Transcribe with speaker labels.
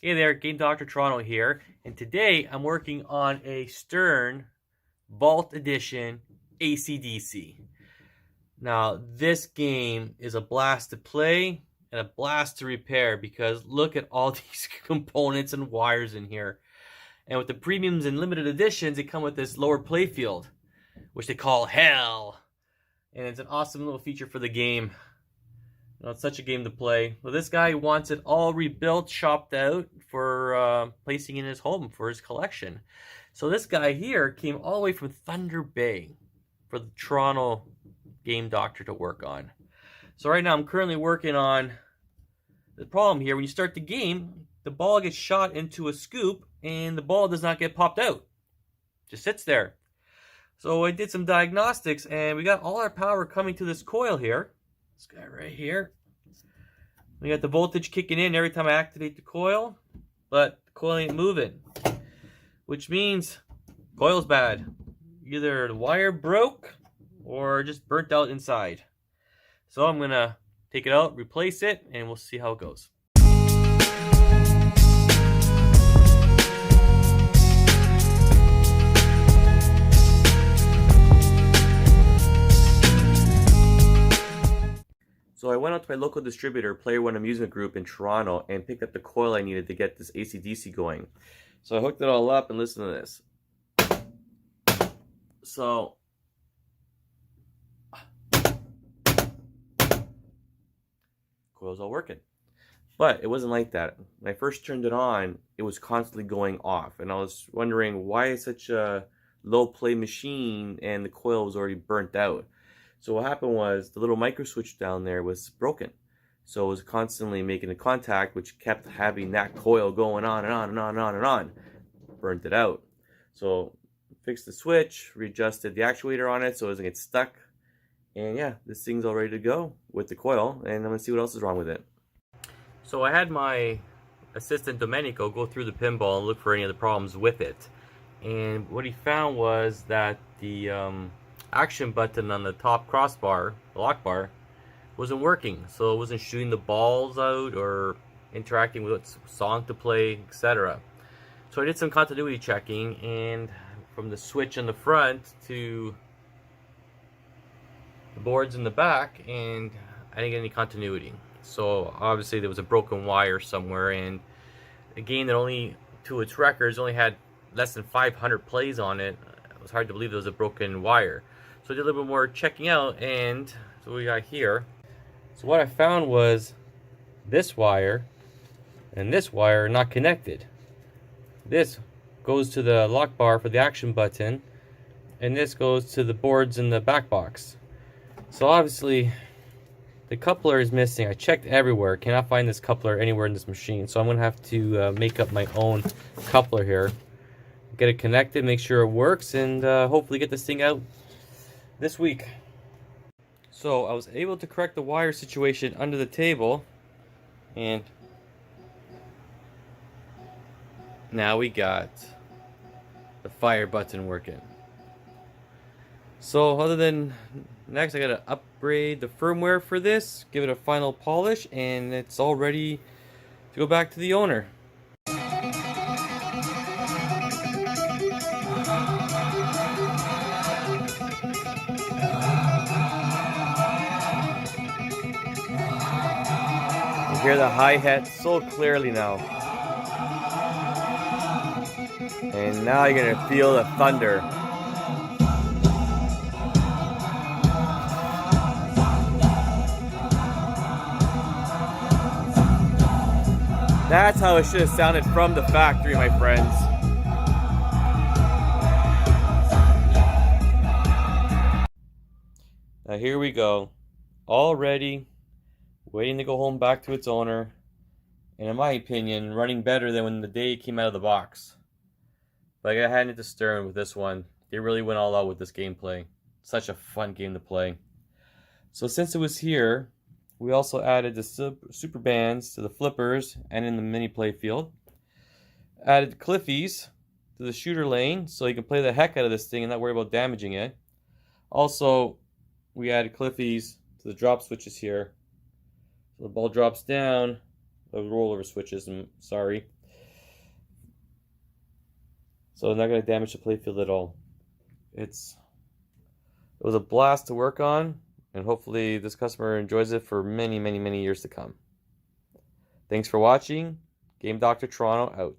Speaker 1: Hey there, Gamedoctortoronto here, and today I'm working on a Stern Vault Edition ACDC. Now, this game is a blast to play and a blast to repair because look at all these components and wires in here. And with the premiums and limited editions, they come with this lower playfield, which they call Hell. And it's an awesome little feature for the game. It's such a game to play. Well, this guy wants it all rebuilt, shopped out for placing in his home for his collection. So this guy here came all the way from Thunder Bay for the Toronto Game Doctor to work on. So right now I'm currently working on the problem here. When you start the game, the ball gets shot into a scoop and the ball does not get popped out. Just sits there. So I did some diagnostics and we got all our power coming to this coil here. This guy right here. We got the voltage kicking in every time I activate the coil, but the coil ain't moving, which means coil's bad. Either the wire broke or just burnt out inside. So I'm gonna take it out, replace it, and we'll see how it goes. So I went out to my local distributor, Player One Amusement Group in Toronto, and picked up the coil I needed to get this ACDC going. So I hooked it all up and listen to this. So coil's all working. But it wasn't like that. When I first turned it on, it was constantly going off. And I was wondering why it's such a low play machine and the coil was already burnt out. So what happened was the little micro switch down there was broken. So it was constantly making a contact, which kept having that coil going on and on and on and on and on. Burnt it out. So fixed the switch, readjusted the actuator on it so it doesn't get stuck. And yeah, this thing's all ready to go with the coil. And I'm going to see what else is wrong with it. So I had my assistant Domenico go through the pinball and look for any of the problems with it. And what he found was that the action button on the top crossbar, the lock bar, wasn't working. So it wasn't shooting the balls out or interacting with what song to play, etc. So I did some continuity checking, and from the switch on the front to the boards in the back, and I didn't get any continuity. So obviously there was a broken wire somewhere, and a game that only, to its records, only had less than 500 plays on it. It was hard to believe there was a broken wire. So I did a little bit more checking out, and so we got here. So what I found was this wire and this wire are not connected. This goes to the lock bar for the action button, and this goes to the boards in the back box. So obviously the coupler is missing. I checked everywhere, cannot find this coupler anywhere in this machine. So I'm gonna have to make up my own coupler here, get it connected, make sure it works, and hopefully get this thing out this week. So I was able to correct the wire situation under the table, and now we got the fire button working. So other than next, I gotta upgrade the firmware for this, give it a final polish, and it's all ready to go back to the owner. You hear the hi-hat so clearly now. And now you're gonna feel the thunder. That's how it should have sounded from the factory, my friends. Now here we go. All ready. Waiting to go home back to its owner, and in my opinion, running better than when the day it came out of the box. But I gotta hand it to Stern with this one. They really went all out with this gameplay. Such a fun game to play. So since it was here, we also added the super bands to the flippers and in the mini play field. Added cliffies to the shooter lane so you can play the heck out of this thing and not worry about damaging it. Also, we added cliffies to the drop switches here. So the ball drops down, the rollover switches, I'm sorry. so not going to damage the playfield at all. It was a blast to work on, and hopefully this customer enjoys it for many, many, many years to come. Thanks for watching. Gamedoctortoronto out.